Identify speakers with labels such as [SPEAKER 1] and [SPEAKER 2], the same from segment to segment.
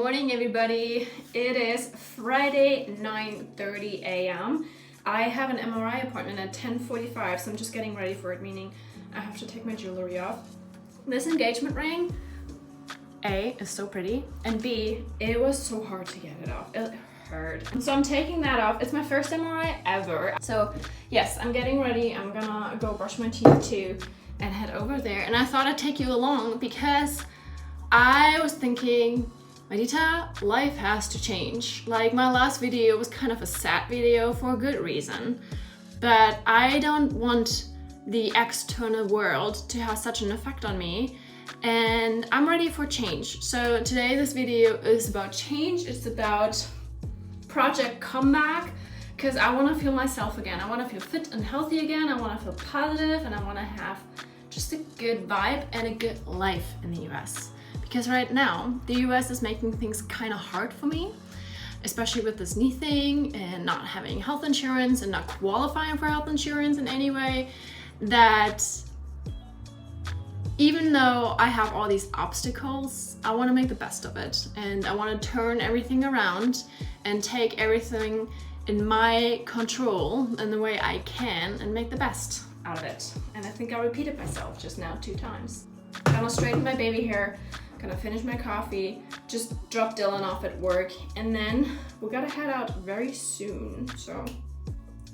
[SPEAKER 1] morning, everybody. It is Friday, 9:30 a.m. I have an MRI appointment at 10:45, so I'm just getting ready for it, meaning I have to take my jewelry off. This engagement ring, A, is so pretty, and B, it was so hard to get it off. It hurt. So I'm taking that off. It's my first MRI ever. So yes, I'm getting ready. I'm gonna go brush my teeth too and head over there. And I thought I'd take you along because I was thinking, Madita, life has to change. Like, my last video was kind of a sad video for a good reason, but I don't want the external world to have such an effect on me, and I'm ready for change. So today this video is about change. It's about project comeback, because I want to feel myself again. I want to feel fit and healthy again. I want to feel positive, and I want to have just a good vibe and a good life in the US. Because right now, the US is making things kind of hard for me, especially with this knee thing and not having health insurance and not qualifying for health insurance in any way, that even though I have all these obstacles, I want to make the best of it. And I want to turn everything around and take everything in my control in the way I can and make the best out of it. And I think I repeated myself just now 2 times. Gonna straighten my baby hair, gonna finish my coffee, just drop Dylan off at work, and then we gotta head out very soon. So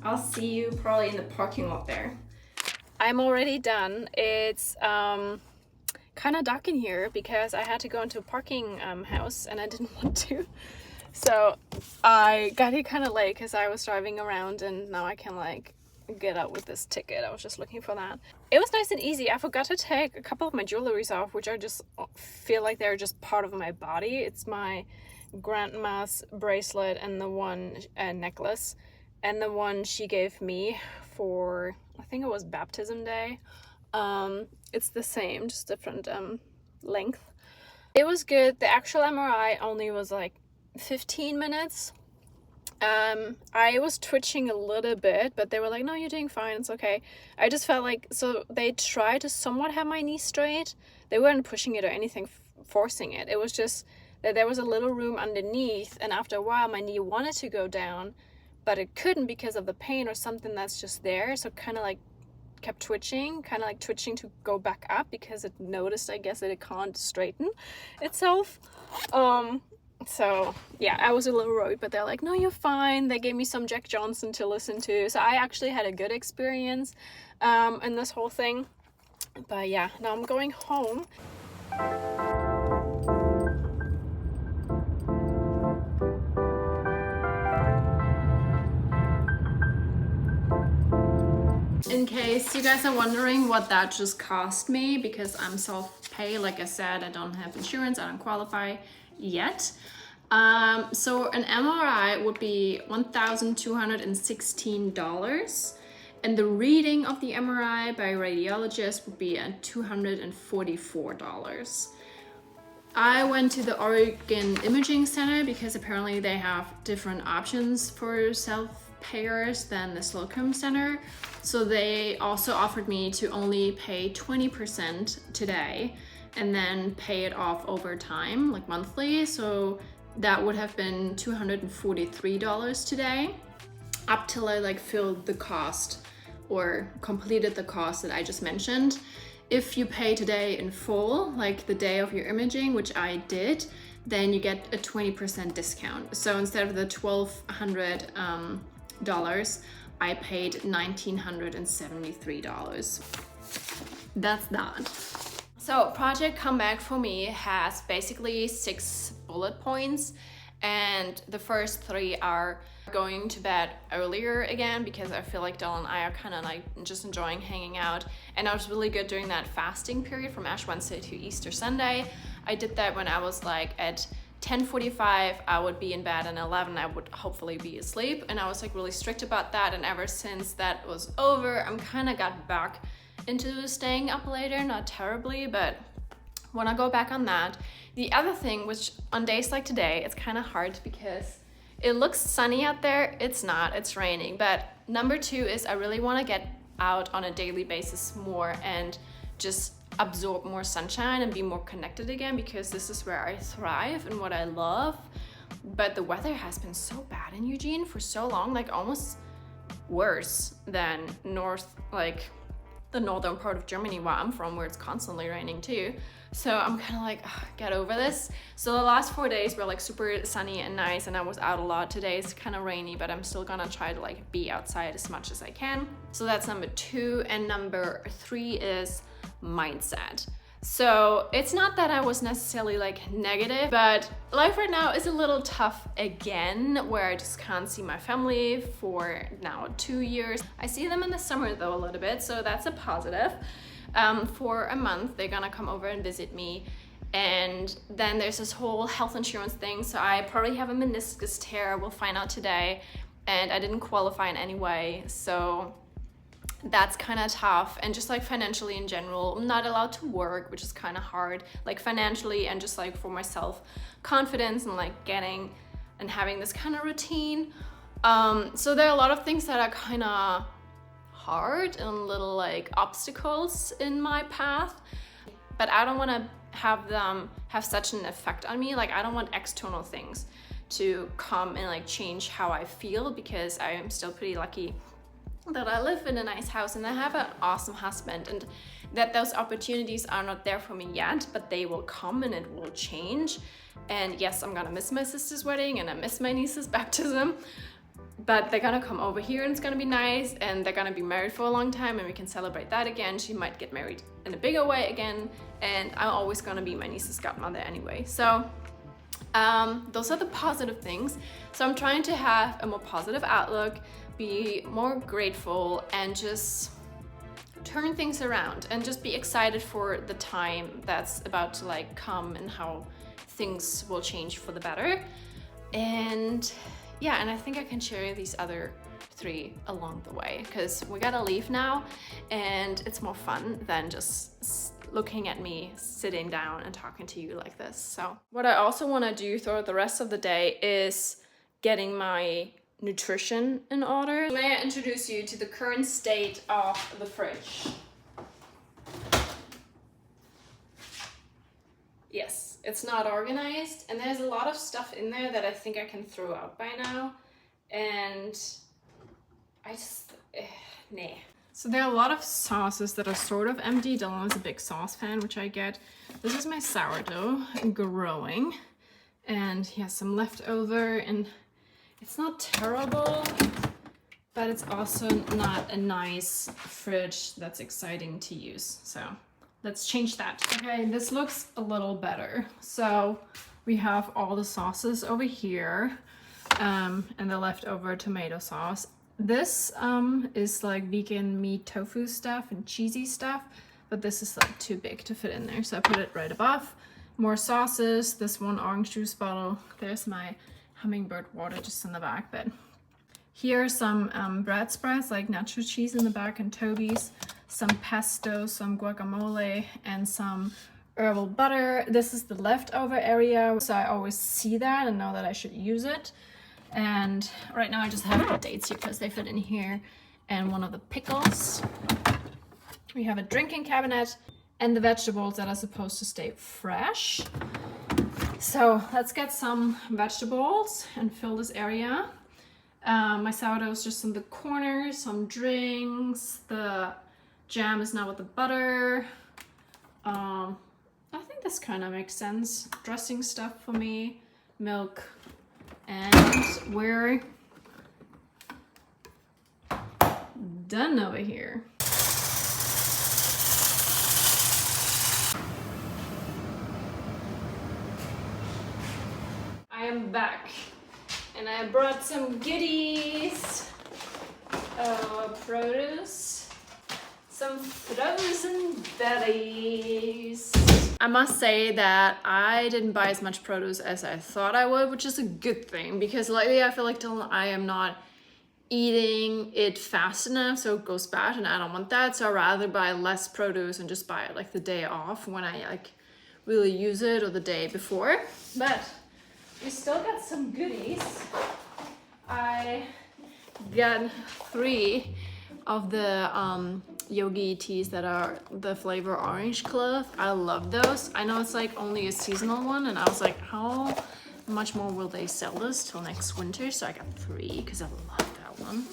[SPEAKER 1] I'll see you probably in the parking lot there. I'm already done. It's kind of dark in here because I had to go into a parking house and I didn't want to. So I got here kind of late because I was driving around, and now I can like get out with this ticket. I was just looking for that. It was nice and easy. I forgot to take a couple of my jewelries off, which I just feel like they're just part of my body. It's my grandma's bracelet and the one necklace, and the one she gave me for, I think it was baptism day. It's the same, just different length. It was good. The actual MRI only was like 15 minutes. I was twitching a little bit, but they were like, no, you're doing fine, it's okay. I just felt like, so they tried to somewhat have my knee straight. They weren't pushing it or anything, forcing it. It was just that there was a little room underneath, and after a while my knee wanted to go down, but it couldn't because of the pain or something that's just there. So kind of like kept twitching, kind of like twitching to go back up because it noticed, I guess, that it can't straighten itself. So yeah, I was a little worried, but they're like, no, you're fine. They gave me some Jack Johnson to listen to. So I actually had a good experience in this whole thing. But yeah, now I'm going home. In case you guys are wondering what that just cost me, because I'm self-pay, like I said, I don't have insurance, I don't qualify yet. So an MRI would be $1,216, and the reading of the MRI by a radiologist would be at $244. I went to the Oregon Imaging Center because apparently they have different options for self-payers than the Slocum Center. So they also offered me to only pay 20% today and then pay it off over time, like monthly. So that would have been $243 today, up till I like filled the cost or completed the cost that I just mentioned. If you pay today in full, like the day of your imaging, which I did, then you get a 20% discount. So instead of the $1,200, I paid $1,973. That's that. So Project Comeback for me has basically 6 bullet points, and the first 3 are going to bed earlier again, because I feel like Dylan and I are kind of like just enjoying hanging out, and I was really good during that fasting period from Ash Wednesday to Easter Sunday. I did that when I was like at 10:45 I would be in bed, and 11 I would hopefully be asleep, and I was like really strict about that. And ever since that was over, I'm kind of got back into staying up later, not terribly, but when I go back on that. The other thing, which on days like today, it's kind of hard because it looks sunny out there. It's not, it's raining. But number 2 is I really want to get out on a daily basis more and just absorb more sunshine and be more connected again, because this is where I thrive and what I love. But the weather has been so bad in Eugene for so long, like almost worse than the northern part of Germany where I'm from, where it's constantly raining too. So I'm kind of like, ugh, get over this. So the last 4 days were like super sunny and nice, and I was out a lot. Today is kind of rainy, but I'm still gonna try to like be outside as much as I can. So that's number 2. And number 3 is mindset. So it's not that I was necessarily like negative, but life right now is a little tough again, where I just can't see my family for now 2 years. I see them in the summer though a little bit, so that's a positive. For a month, they're gonna come over and visit me. And then there's this whole health insurance thing. So I probably have a meniscus tear, we'll find out today. And I didn't qualify in any way. So that's kind of tough. And just like financially in general, I'm not allowed to work, which is kind of hard, like financially, and just like for my self confidence and like getting and having this kind of routine. So there are a lot of things that are kind of hard and little like obstacles in my path, but I don't want to have them have such an effect on me. Like I don't want external things to come and like change how I feel, because I am still pretty lucky that I live in a nice house and I have an awesome husband, and that those opportunities are not there for me yet, but they will come and it will change. And yes, I'm gonna miss my sister's wedding and I miss my niece's baptism, but they're gonna come over here and it's gonna be nice, and they're gonna be married for a long time and we can celebrate that again. She might get married in a bigger way again, and I'm always gonna be my niece's godmother anyway. So those are the positive things. So I'm trying to have a more positive outlook, be more grateful, and just turn things around and just be excited for the time that's about to like come and how things will change for the better. And yeah, and I think I can share these other 3 along the way, because we gotta leave now and it's more fun than just looking at me sitting down and talking to you like this. So what I also want to do throughout the rest of the day is getting my nutrition in order. May I introduce you to the current state of the fridge? Yes, it's not organized, and there's a lot of stuff in there that I think I can throw out by now, and I just, nah. So there are a lot of sauces that are sort of empty. Dylan is a big sauce fan, which I get. This is my sourdough growing, and he has some leftover, and it's not terrible, but it's also not a nice fridge that's exciting to use. So let's change that. Okay, this looks a little better. So we have all the sauces over here, and the leftover tomato sauce. This is like vegan meat tofu stuff and cheesy stuff, but this is like too big to fit in there, so I put it right above. More sauces, this one orange juice bottle. There's my hummingbird water just in the back, but here are some bread spreads, like nacho cheese in the back and Toby's, some pesto, some guacamole, and some herbal butter. This is the leftover area, so I always see that and know that I should use it. And right now I just have the dates here because they fit in here, and one of the pickles. We have a drinking cabinet and the vegetables that are supposed to stay fresh. So let's get some vegetables and fill this area. My sourdough is just in the corner, some drinks. The jam is now with the butter. I think this kind of makes sense. Dressing stuff for me, milk, and we're done over here. I am back, and I brought some goodies, produce, some frozen berries. I must say that I didn't buy as much produce as I thought I would, which is a good thing, because lately I feel like I am not eating it fast enough, so it goes bad, and I don't want that. So I'd rather buy less produce and just buy it like the day off when I like really use it, or the day before. But we still got some goodies. I got 3 of the yogi teas that are the flavor orange clove. I love those. I know it's like only a seasonal one, and I was like, how much more will they sell this till next winter? So I got 3 because I love that one.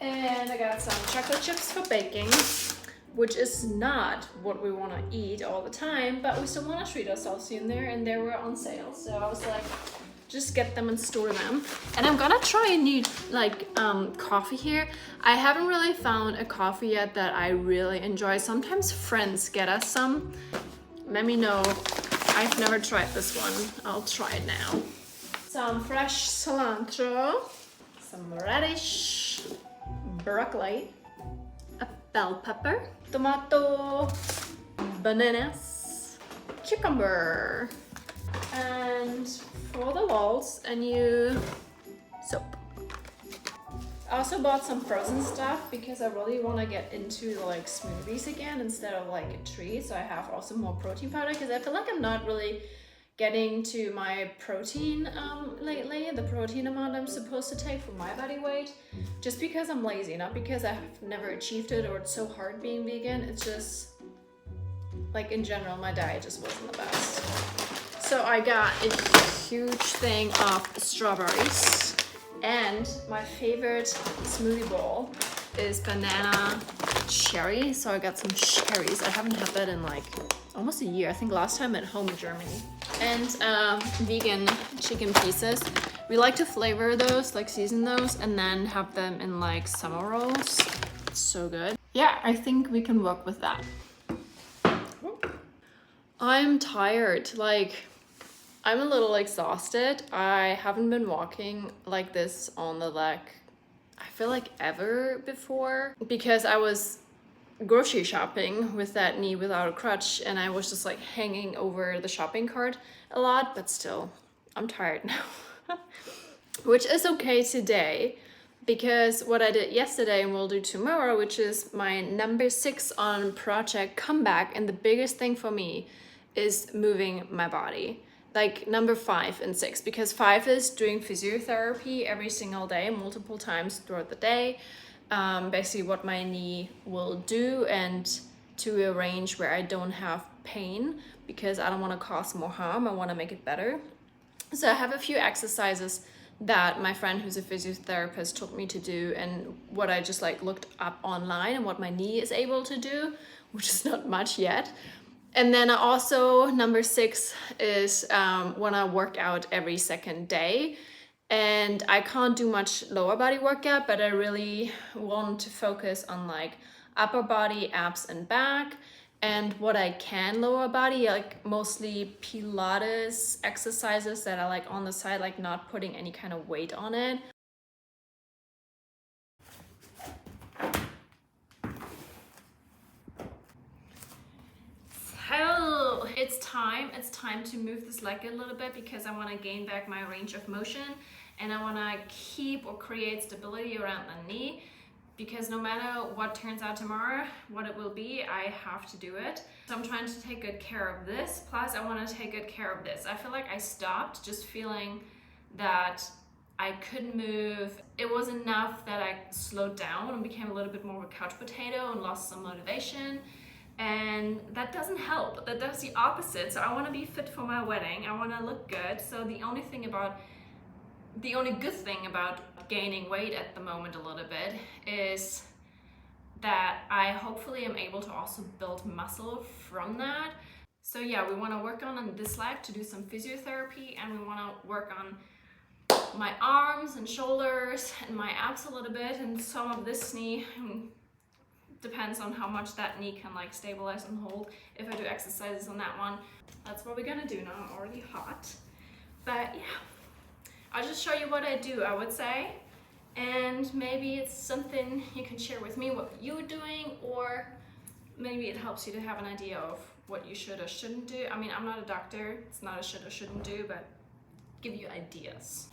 [SPEAKER 1] And I got some chocolate chips for baking, which is not what we want to eat all the time, but we still want to treat ourselves here and there, and they were on sale. So I was like, just get them and store them. And I'm gonna try a new coffee here. I haven't really found a coffee yet that I really enjoy. Sometimes friends get us some. Let me know. I've never tried this one. I'll try it now. Some fresh cilantro, some radish, broccoli, a bell pepper, tomato, bananas, cucumber, and for the walls, a new soap. I also bought some frozen stuff because I really want to get into like smoothies again instead of like a treat. So I have also more protein powder because I feel like I'm not really getting to my protein lately, the protein amount I'm supposed to take for my body weight, just because I'm lazy, not because I've never achieved it or it's so hard being vegan. It's just like in general, my diet just wasn't the best. So I got a huge thing of strawberries, and my favorite smoothie bowl is banana cherry. So I got some cherries. I haven't had that in like almost a year. I think last time at home in Germany. And vegan chicken pieces. We like to flavor those, like season those, and then have them in like summer rolls. It's so good. Yeah, I think we can work with that. I'm tired. Like, I'm a little exhausted. I haven't been walking like this on the leg, I feel like ever before, because I was grocery shopping with that knee without a crutch, and I was just like hanging over the shopping cart a lot, but still, I'm tired now. Which is okay today, because what I did yesterday and will do tomorrow, which is my number 6 on Project Comeback, and the biggest thing for me is moving my body. Like number 5 and 6, because 5 is doing physiotherapy every single day, multiple times throughout the day. Basically what my knee will do, and to a range where I don't have pain, because I don't want to cause more harm. I want to make it better. So I have a few exercises that my friend who's a physiotherapist told me to do, and what I just like looked up online and what my knee is able to do, which is not much yet. And then I also, number 6 is when I work out every second day. And I can't do much lower body workout, but I really want to focus on like upper body, abs and back. And what I can lower body, like mostly Pilates exercises that are like on the side, like not putting any kind of weight on it. So it's time to move this leg a little bit, because I want to gain back my range of motion, and I want to keep or create stability around the knee, because no matter what turns out tomorrow, what it will be, I have to do it. So I'm trying to take good care of this, plus I want to take good care of this. I feel like I stopped just feeling that I couldn't move. It was enough that I slowed down and became a little bit more of a couch potato and lost some motivation. And that doesn't help. That does the opposite. So I want to be fit for my wedding. I want to look good. So the only good thing about gaining weight at the moment a little bit is that I hopefully am able to also build muscle from that. So yeah, we want to work on this leg to do some physiotherapy, and we want to work on my arms and shoulders and my abs a little bit, and some of this knee. Depends on how much that knee can like stabilize and hold if I do exercises on that one. That's what we're gonna do now. I'm already hot. But yeah, I'll just show you what I do, I would say. And maybe it's something you can share with me what you're doing, or maybe it helps you to have an idea of what you should or shouldn't do. I mean, I'm not a doctor. It's not a should or shouldn't do, but give you ideas.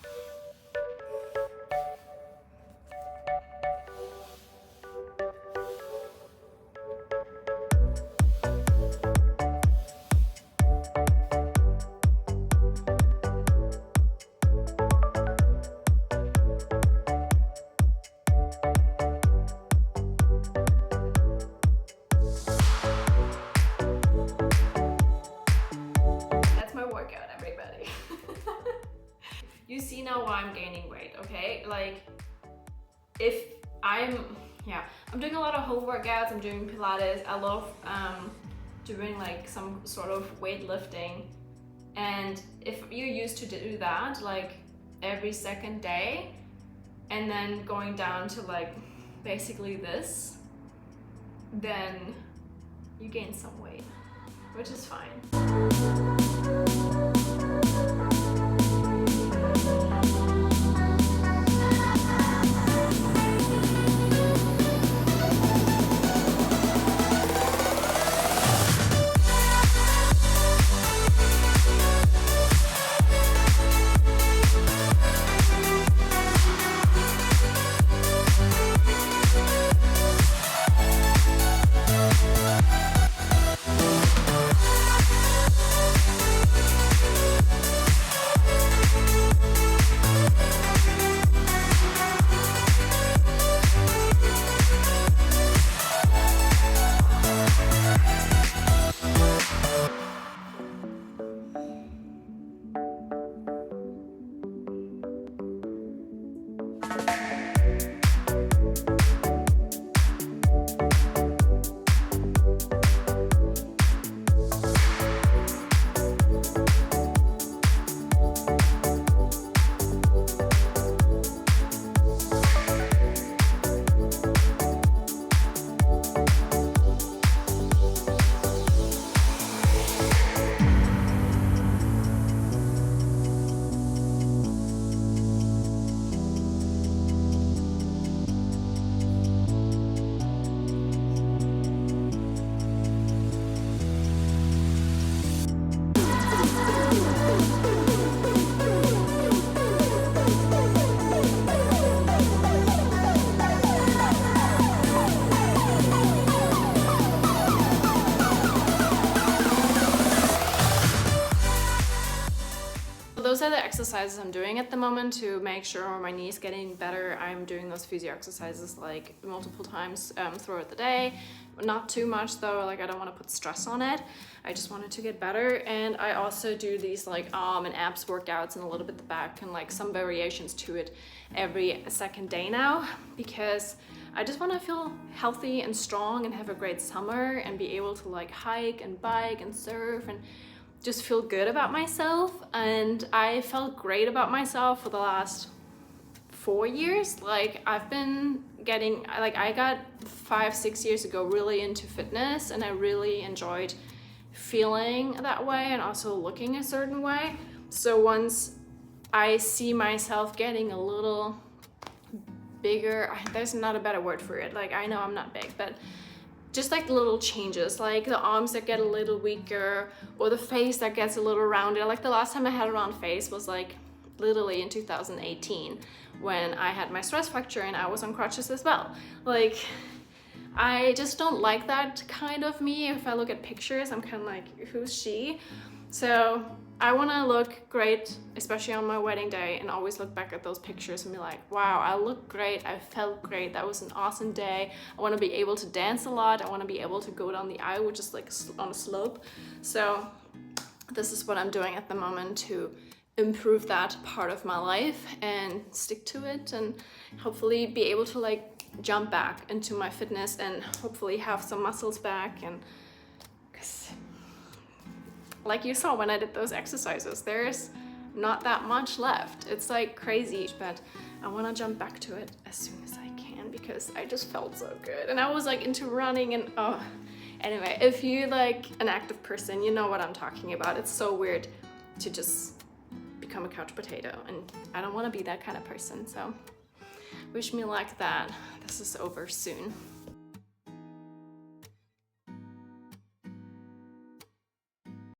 [SPEAKER 1] you see now why I'm gaining weight, okay? Like, if I'm doing a lot of home workouts, I'm doing Pilates, I love doing like some sort of weightlifting. And if you're used to do that like every second day, and then going down to like basically this, then you gain some weight, which is fine. Those are the exercises I'm doing at the moment to make sure my knee is getting better. I'm doing those physio exercises like multiple times throughout the day. Not too much though, like I don't want to put stress on it. I just want it to get better. And I also do these like arm and abs workouts and a little bit the back and like some variations to it every second day now, because I just want to feel healthy and strong and have a great summer and be able to like hike and bike and surf and just feel good about myself. And I felt great about myself for the last 4 years. Like I've been getting, like I got 5-6 years ago really into fitness, and I really enjoyed feeling that way and also looking a certain way. So once I see myself getting a little bigger, there's not a better word for it, like I know I'm not big, but just like little changes, like the arms that get a little weaker or the face that gets a little rounded. Like the last time I had a round face was like literally in 2018 when I had my stress fracture and I was on crutches as well. Like I just don't like that kind of me. If I look at pictures, I'm kind of like, who's she? So I want to look great, especially on my wedding day, and always look back at those pictures and be like, wow, I look great, I felt great, that was an awesome day. I want to be able to dance a lot, I want to be able to go down the aisle, which is like on a slope. So this is what I'm doing at the moment to improve that part of my life and stick to it, and hopefully be able to like jump back into my fitness and hopefully have some muscles back. And like you saw when I did those exercises, there's not that much left. It's like crazy, but I want to jump back to it as soon as I can because I just felt so good. And I was like into running and anyway, if you like an active person, you know what I'm talking about. It's so weird to just become a couch potato, and I don't want to be that kind of person. So wish me luck that this is over soon.